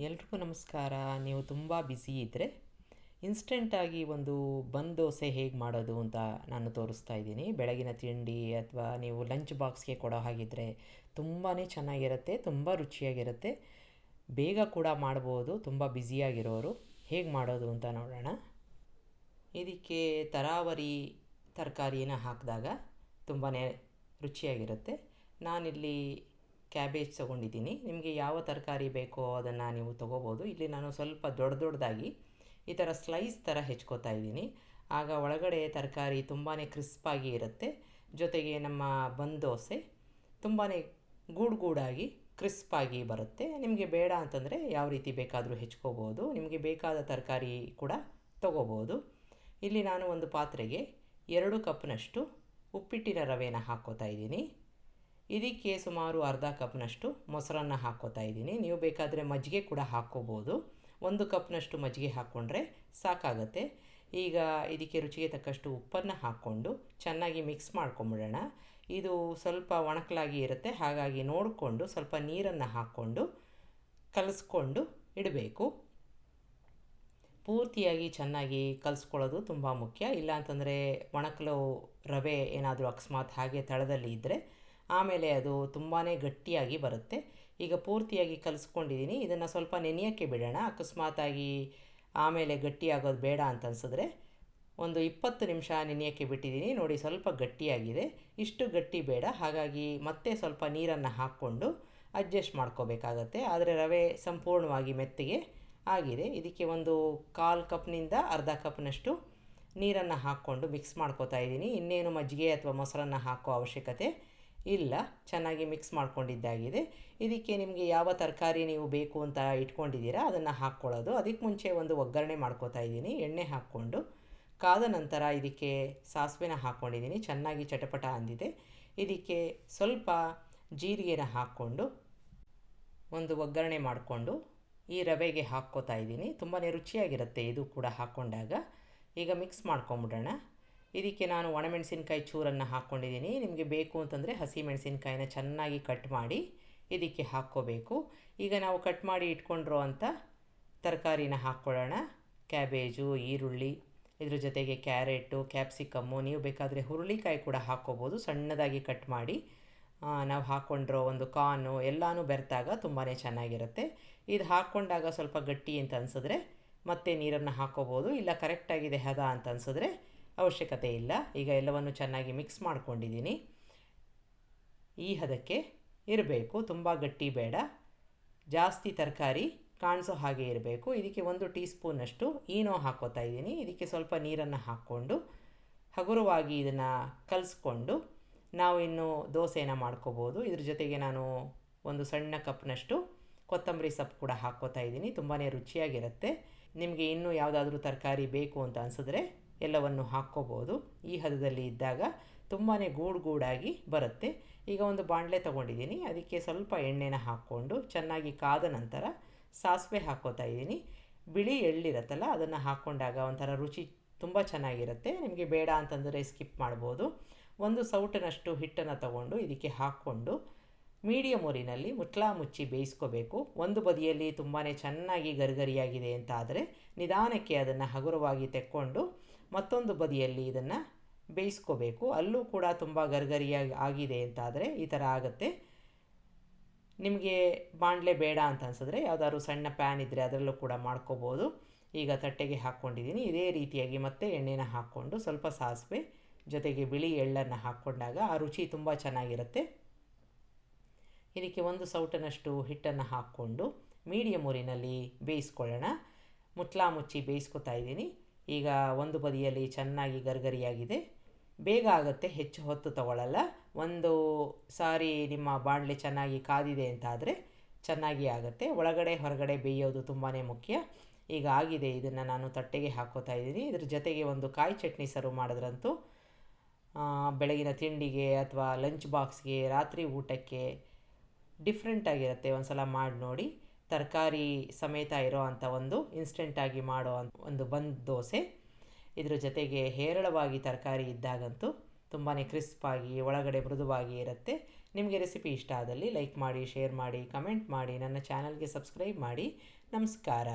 ಎಲ್ರಿಗೂ ನಮಸ್ಕಾರ. ನೀವು ತುಂಬ ಬ್ಯುಸಿ ಇದ್ದರೆ ಇನ್ಸ್ಟೆಂಟಾಗಿ ಒಂದು ಬನ್ ದೋಸೆ ಹೇಗೆ ಮಾಡೋದು ಅಂತ ನಾನು ತೋರಿಸ್ತಾ ಇದ್ದೀನಿ. ಬೆಳಗಿನ ತಿಂಡಿ ಅಥವಾ ನೀವು ಲಂಚ್ ಬಾಕ್ಸ್ಗೆ ಕೊಡೋ ಹಾಗಿದ್ದರೆ ತುಂಬಾ ಚೆನ್ನಾಗಿರುತ್ತೆ, ತುಂಬ ರುಚಿಯಾಗಿರುತ್ತೆ, ಬೇಗ ಕೂಡ ಮಾಡ್ಬೋದು. ತುಂಬ ಬ್ಯುಸಿಯಾಗಿರೋರು ಹೇಗೆ ಮಾಡೋದು ಅಂತ ನೋಡೋಣ. ಇದಕ್ಕೆ ತರಾವರಿ ತರಕಾರಿನ ಹಾಕಿದಾಗ ತುಂಬಾ ರುಚಿಯಾಗಿರುತ್ತೆ. ನಾನಿಲ್ಲಿ ಕ್ಯಾಬೇಜ್ ತೊಗೊಂಡಿದ್ದೀನಿ. ನಿಮಗೆ ಯಾವ ತರಕಾರಿ ಬೇಕೋ ಅದನ್ನು ನೀವು ತೊಗೋಬೋದು. ಇಲ್ಲಿ ನಾನು ಸ್ವಲ್ಪ ದೊಡ್ಡದಾಗಿ ಈ ಥರ ಸ್ಲೈಸ್ ಥರ ಹೆಚ್ಕೋತಾ ಇದ್ದೀನಿ. ಆಗ ಒಳಗಡೆ ತರಕಾರಿ ತುಂಬಾ ಕ್ರಿಸ್ಪಾಗಿ ಇರುತ್ತೆ. ಜೊತೆಗೆ ನಮ್ಮ ಬನ್ ದೋಸೆ ತುಂಬಾ ಗೂಡಾಗಿ ಕ್ರಿಸ್ಪಾಗಿ ಬರುತ್ತೆ. ನಿಮಗೆ ಬೇಡ ಅಂತಂದರೆ ಯಾವ ರೀತಿ ಬೇಕಾದರೂ ಹೆಚ್ಕೋಬೋದು. ನಿಮಗೆ ಬೇಕಾದ ತರಕಾರಿ ಕೂಡ ತೊಗೋಬೋದು. ಇಲ್ಲಿ ನಾನು ಒಂದು ಪಾತ್ರೆಗೆ 2 ಕಪ್ನಷ್ಟು ಉಪ್ಪಿಟ್ಟಿನ ರವೆನ ಹಾಕ್ಕೋತಾ ಇದ್ದೀನಿ. ಇದಕ್ಕೆ ಸುಮಾರು ಅರ್ಧ ಕಪ್ನಷ್ಟು ಮೊಸರನ್ನು ಹಾಕ್ಕೋತಾ ಇದ್ದೀನಿ. ನೀವು ಬೇಕಾದರೆ ಮಜ್ಜಿಗೆ ಕೂಡ ಹಾಕ್ಕೋಬೋದು. 1 ಕಪ್ನಷ್ಟು ಮಜ್ಜಿಗೆ ಹಾಕ್ಕೊಂಡ್ರೆ ಸಾಕಾಗತ್ತೆ. ಈಗ ಇದಕ್ಕೆ ರುಚಿಗೆ ತಕ್ಕಷ್ಟು ಉಪ್ಪನ್ನು ಹಾಕ್ಕೊಂಡು ಚೆನ್ನಾಗಿ ಮಿಕ್ಸ್ ಮಾಡ್ಕೊಂಬಿಡೋಣ. ಇದು ಸ್ವಲ್ಪ ಒಣಕಲಾಗಿ ಇರುತ್ತೆ, ಹಾಗಾಗಿ ನೋಡಿಕೊಂಡು ಸ್ವಲ್ಪ ನೀರನ್ನು ಹಾಕ್ಕೊಂಡು ಕಲಿಸ್ಕೊಂಡು ಇಡಬೇಕು. ಪೂರ್ತಿಯಾಗಿ ಚೆನ್ನಾಗಿ ಕಲಿಸ್ಕೊಳ್ಳೋದು ತುಂಬ ಮುಖ್ಯ. ಇಲ್ಲಾಂತಂದರೆ ಒಣಕಲು ರವೆ ಏನಾದರೂ ಅಕಸ್ಮಾತ್ ಹಾಗೆ ತಳದಲ್ಲಿ ಇದ್ದರೆ ಆಮೇಲೆ ಅದು ತುಂಬಾ ಗಟ್ಟಿಯಾಗಿ ಬರುತ್ತೆ. ಈಗ ಪೂರ್ತಿಯಾಗಿ ಕಲಿಸ್ಕೊಂಡಿದ್ದೀನಿ. ಇದನ್ನು ಸ್ವಲ್ಪ ನೆನೆಯೋಕ್ಕೆ ಬಿಡೋಣ. ಅಕಸ್ಮಾತಾಗಿ ಆಮೇಲೆ ಗಟ್ಟಿಯಾಗೋದು ಬೇಡ ಅಂತ ಅನಿಸಿದ್ರೆ ಒಂದು 20 ನಿಮಿಷ ನೆನೆಯೋಕ್ಕೆ ಬಿಟ್ಟಿದ್ದೀನಿ. ನೋಡಿ, ಸ್ವಲ್ಪ ಗಟ್ಟಿಯಾಗಿದೆ. ಇಷ್ಟು ಗಟ್ಟಿ ಬೇಡ, ಹಾಗಾಗಿ ಮತ್ತೆ ಸ್ವಲ್ಪ ನೀರನ್ನು ಹಾಕ್ಕೊಂಡು ಅಡ್ಜಸ್ಟ್ ಮಾಡ್ಕೋಬೇಕಾಗತ್ತೆ. ಆದರೆ ರವೆ ಸಂಪೂರ್ಣವಾಗಿ ಮೆತ್ತಗೆ ಆಗಿದೆ. ಇದಕ್ಕೆ ಒಂದು 1/4 ಕಪ್ನಿಂದ ಅರ್ಧ ಕಪ್ನಷ್ಟು ನೀರನ್ನು ಹಾಕ್ಕೊಂಡು ಮಿಕ್ಸ್ ಮಾಡ್ಕೋತಾ ಇದ್ದೀನಿ. ಇನ್ನೇನು ಮಜ್ಜಿಗೆ ಅಥವಾ ಮೊಸರನ್ನು ಹಾಕೋ ಅವಶ್ಯಕತೆ ಇಲ್ಲ, ಚೆನ್ನಾಗಿ ಮಿಕ್ಸ್ ಮಾಡ್ಕೊಂಡಿದ್ದಾಗಿದೆ. ಇದಕ್ಕೆ ನಿಮಗೆ ಯಾವ ತರಕಾರಿ ನೀವು ಬೇಕು ಅಂತ ಇಟ್ಕೊಂಡಿದ್ದೀರಾ ಅದನ್ನು ಹಾಕ್ಕೊಳ್ಳೋದು. ಅದಕ್ಕೆ ಮುಂಚೆ ಒಂದು ಒಗ್ಗರಣೆ ಮಾಡ್ಕೋತಾ ಇದ್ದೀನಿ. ಎಣ್ಣೆ ಹಾಕ್ಕೊಂಡು ಕಾದ ನಂತರ ಇದಕ್ಕೆ ಸಾಸಿವೆನ ಹಾಕ್ಕೊಂಡಿದ್ದೀನಿ. ಚೆನ್ನಾಗಿ ಚಟಪಟ ಅಂದಿದೆ. ಇದಕ್ಕೆ ಸ್ವಲ್ಪ ಜೀರಿಗೆನ ಹಾಕ್ಕೊಂಡು ಒಂದು ಒಗ್ಗರಣೆ ಮಾಡಿಕೊಂಡು ಈ ರವೆಗೆ ಹಾಕ್ಕೋತಾ ಇದ್ದೀನಿ. ತುಂಬಾ ರುಚಿಯಾಗಿರುತ್ತೆ ಇದು ಕೂಡ ಹಾಕ್ಕೊಂಡಾಗ. ಈಗ ಮಿಕ್ಸ್ ಮಾಡ್ಕೊಂಬಿಡೋಣ. ಇದಕ್ಕೆ ನಾನು ಒಣಮೆಣಸಿನ್ಕಾಯಿ ಚೂರನ್ನು ಹಾಕ್ಕೊಂಡಿದ್ದೀನಿ. ನಿಮಗೆ ಬೇಕು ಅಂತಂದರೆ ಹಸಿಮೆಣಸಿನ್ಕಾಯಿನ ಚೆನ್ನಾಗಿ ಕಟ್ ಮಾಡಿ ಇದಕ್ಕೆ ಹಾಕ್ಕೋಬೇಕು. ಈಗ ನಾವು ಕಟ್ ಮಾಡಿ ಇಟ್ಕೊಂಡಿರೋ ಅಂಥ ತರಕಾರಿನ ಹಾಕ್ಕೊಳ್ಳೋಣ. ಕ್ಯಾಬೇಜು, ಈರುಳ್ಳಿ, ಇದ್ರ ಜೊತೆಗೆ ಕ್ಯಾರೆಟು, ಕ್ಯಾಪ್ಸಿಕಮ್ಮು, ನೀವು ಬೇಕಾದರೆ ಹುರುಳಿಕಾಯಿ ಕೂಡ ಹಾಕ್ಕೋಬೋದು. ಸಣ್ಣದಾಗಿ ಕಟ್ ಮಾಡಿ ನಾವು ಹಾಕ್ಕೊಂಡಿರೋ ಒಂದು ಕಾರ್ನು ಎಲ್ಲನೂ ಬೆರೆತಾಗ ತುಂಬಾ ಚೆನ್ನಾಗಿರುತ್ತೆ. ಇದು ಹಾಕ್ಕೊಂಡಾಗ ಸ್ವಲ್ಪ ಗಟ್ಟಿ ಅಂತ ಅನಿಸಿದ್ರೆ ಮತ್ತೆ ನೀರನ್ನು ಹಾಕ್ಕೋಬೋದು. ಇಲ್ಲ ಕರೆಕ್ಟಾಗಿದೆ ಹದ ಅಂತ ಅನಿಸಿದ್ರೆ ಅವಶ್ಯಕತೆ ಇಲ್ಲ. ಈಗ ಎಲ್ಲವನ್ನು ಚೆನ್ನಾಗಿ ಮಿಕ್ಸ್ ಮಾಡ್ಕೊಂಡಿದ್ದೀನಿ. ಈ ಹದಕ್ಕೆ ಇರಬೇಕು, ತುಂಬ ಗಟ್ಟಿ ಬೇಡ, ಜಾಸ್ತಿ ತರಕಾರಿ ಕಾಣಿಸೋ ಹಾಗೆ ಇರಬೇಕು. ಇದಕ್ಕೆ 1 ಟೀ ಸ್ಪೂನಷ್ಟು ಈನೋ ಹಾಕ್ಕೋತಾ ಇದ್ದೀನಿ. ಇದಕ್ಕೆ ಸ್ವಲ್ಪ ನೀರನ್ನು ಹಾಕ್ಕೊಂಡು ಹಗುರವಾಗಿ ಇದನ್ನು ಕಲಿಸ್ಕೊಂಡು ನಾವು ಇನ್ನು ದೋಸೆನ ಮಾಡ್ಕೋಬೋದು. ಇದ್ರ ಜೊತೆಗೆ ನಾನು ಒಂದು ಸಣ್ಣ ಕಪ್ನಷ್ಟು ಕೊತ್ತಂಬರಿ ಸೊಪ್ಪು ಕೂಡ ಹಾಕ್ಕೋತಾ ಇದ್ದೀನಿ. ತುಂಬಾ ರುಚಿಯಾಗಿರುತ್ತೆ. ನಿಮಗೆ ಇನ್ನೂ ಯಾವುದಾದ್ರೂ ತರಕಾರಿ ಬೇಕು ಅಂತ ಅನಿಸಿದ್ರೆ ಎಲ್ಲವನ್ನು ಹಾಕ್ಕೋಬೋದು. ಈ ಹದದಲ್ಲಿ ಇದ್ದಾಗ ತುಂಬಾ ಗೂಡಾಗಿ ಬರುತ್ತೆ. ಈಗ ಒಂದು ಬಾಣಲೆ ತೊಗೊಂಡಿದ್ದೀನಿ. ಅದಕ್ಕೆ ಸ್ವಲ್ಪ ಎಣ್ಣೆನ ಹಾಕ್ಕೊಂಡು ಚೆನ್ನಾಗಿ ಕಾದ ನಂತರ ಸಾಸಿವೆ ಹಾಕ್ಕೋತಾ ಇದ್ದೀನಿ. ಬಿಳಿ ಎಳ್ಳಿರುತ್ತಲ್ಲ ಅದನ್ನು ಹಾಕ್ಕೊಂಡಾಗ ಒಂಥರ ರುಚಿ ತುಂಬ ಚೆನ್ನಾಗಿರುತ್ತೆ. ನಿಮಗೆ ಬೇಡ ಅಂತಂದರೆ ಸ್ಕಿಪ್ ಮಾಡ್ಬೋದು. ಒಂದು ಸೌಟಿನಷ್ಟು ಹಿಟ್ಟನ್ನು ತಗೊಂಡು ಇದಕ್ಕೆ ಹಾಕ್ಕೊಂಡು ಮೀಡಿಯಮ್ ಊರಿನಲ್ಲಿ ಮುಚ್ಚಿ ಬೇಯಿಸ್ಕೋಬೇಕು. ಒಂದು ಬದಿಯಲ್ಲಿ ತುಂಬಾ ಚೆನ್ನಾಗಿ ಗರಿಗರಿಯಾಗಿದೆ ಅಂತ ಆದರೆ ನಿಧಾನಕ್ಕೆ ಅದನ್ನು ಹಗುರವಾಗಿ ತೆಕ್ಕೊಂಡು ಮತ್ತೊಂದು ಬದಿಯಲ್ಲಿ ಇದನ್ನು ಬೇಯಿಸ್ಕೋಬೇಕು. ಅಲ್ಲೂ ಕೂಡ ತುಂಬ ಗರಿಗರಿಯಾಗಿ ಆಗಿದೆ ಅಂತಾದರೆ ಈ ಥರ ಆಗುತ್ತೆ. ನಿಮಗೆ ಬಾಣಲೆ ಬೇಡ ಅಂತ ಅನಿಸಿದ್ರೆ ಯಾವುದಾದ್ರು ಸಣ್ಣ ಪ್ಯಾನ್ ಇದ್ದರೆ ಅದರಲ್ಲೂ ಕೂಡ ಮಾಡ್ಕೋಬೋದು. ಈಗ ತಟ್ಟೆಗೆ ಹಾಕ್ಕೊಂಡಿದ್ದೀನಿ. ಇದೇ ರೀತಿಯಾಗಿ ಮತ್ತೆ ಎಣ್ಣೆನ ಹಾಕ್ಕೊಂಡು ಸ್ವಲ್ಪ ಸಾಸಿವೆ ಜೊತೆಗೆ ಬಿಳಿ ಎಳ್ಳನ್ನು ಹಾಕ್ಕೊಂಡಾಗ ಆ ರುಚಿ ತುಂಬ ಚೆನ್ನಾಗಿರುತ್ತೆ. ಇದಕ್ಕೆ ಒಂದು ಸೌಟನಷ್ಟು ಹಿಟ್ಟನ್ನು ಹಾಕ್ಕೊಂಡು ಮೀಡಿಯಮ್ ಊರಿನಲ್ಲಿ ಬೇಯಿಸ್ಕೊಳ್ಳೋಣ. ಮುಚ್ಚಿ ಬೇಯಿಸ್ಕೊತಾ ಇದ್ದೀನಿ. ಈಗ ಒಂದು ಬದಿಯಲ್ಲಿ ಚೆನ್ನಾಗಿ ಗರಿಗರಿಯಾಗಿದೆ. ಬೇಗ ಆಗುತ್ತೆ, ಹೆಚ್ಚು ಹೊತ್ತು ತಗೊಳ್ಳಲ್ಲ. ಒಂದು ಸಾರಿ ನಿಮ್ಮ ಬಾಣಲೆ ಚೆನ್ನಾಗಿ ಕಾದಿದೆ ಅಂತಾದರೆ ಚೆನ್ನಾಗಿ ಆಗುತ್ತೆ. ಒಳಗಡೆ ಹೊರಗಡೆ ಬೇಯೋದು ತುಂಬಾ ಮುಖ್ಯ. ಈಗ ಆಗಿದೆ. ಇದನ್ನು ನಾನು ತಟ್ಟೆಗೆ ಹಾಕ್ಕೋತಾ ಇದ್ದೀನಿ. ಇದ್ರ ಜೊತೆಗೆ ಒಂದು ಕಾಯಿ ಚಟ್ನಿ ಸರ್ವ್ ಮಾಡಿದ್ರಂತೂ ಬೆಳಗಿನ ತಿಂಡಿಗೆ ಅಥವಾ ಲಂಚ್ ಬಾಕ್ಸ್ಗೆ, ರಾತ್ರಿ ಊಟಕ್ಕೆ ಡಿಫ್ರೆಂಟಾಗಿರುತ್ತೆ. ಒಂದು ಸಲ ಮಾಡಿ ನೋಡಿ. ತರಕಾರಿ ಸಮೇತ ಇರೋ ಅಂಥ ಒಂದು ಇನ್ಸ್ಟೆಂಟಾಗಿ ಮಾಡೋ ಒಂದು ಬನ್ ದೋಸೆ. ಇದ್ರ ಜೊತೆಗೆ ಹೇರಳವಾಗಿ ತರಕಾರಿ ಇದ್ದಾಗಂತೂ ತುಂಬಾ ಕ್ರಿಸ್ಪಾಗಿ ಒಳಗಡೆ ಮೃದುವಾಗಿ ಇರುತ್ತೆ. ನಿಮಗೆ ರೆಸಿಪಿ ಇಷ್ಟ ಆದಲ್ಲಿ ಲೈಕ್ ಮಾಡಿ, ಶೇರ್ ಮಾಡಿ, ಕಮೆಂಟ್ ಮಾಡಿ, ನನ್ನ ಚಾನಲ್ಗೆ ಸಬ್ಸ್ಕ್ರೈಬ್ ಮಾಡಿ. ನಮಸ್ಕಾರ.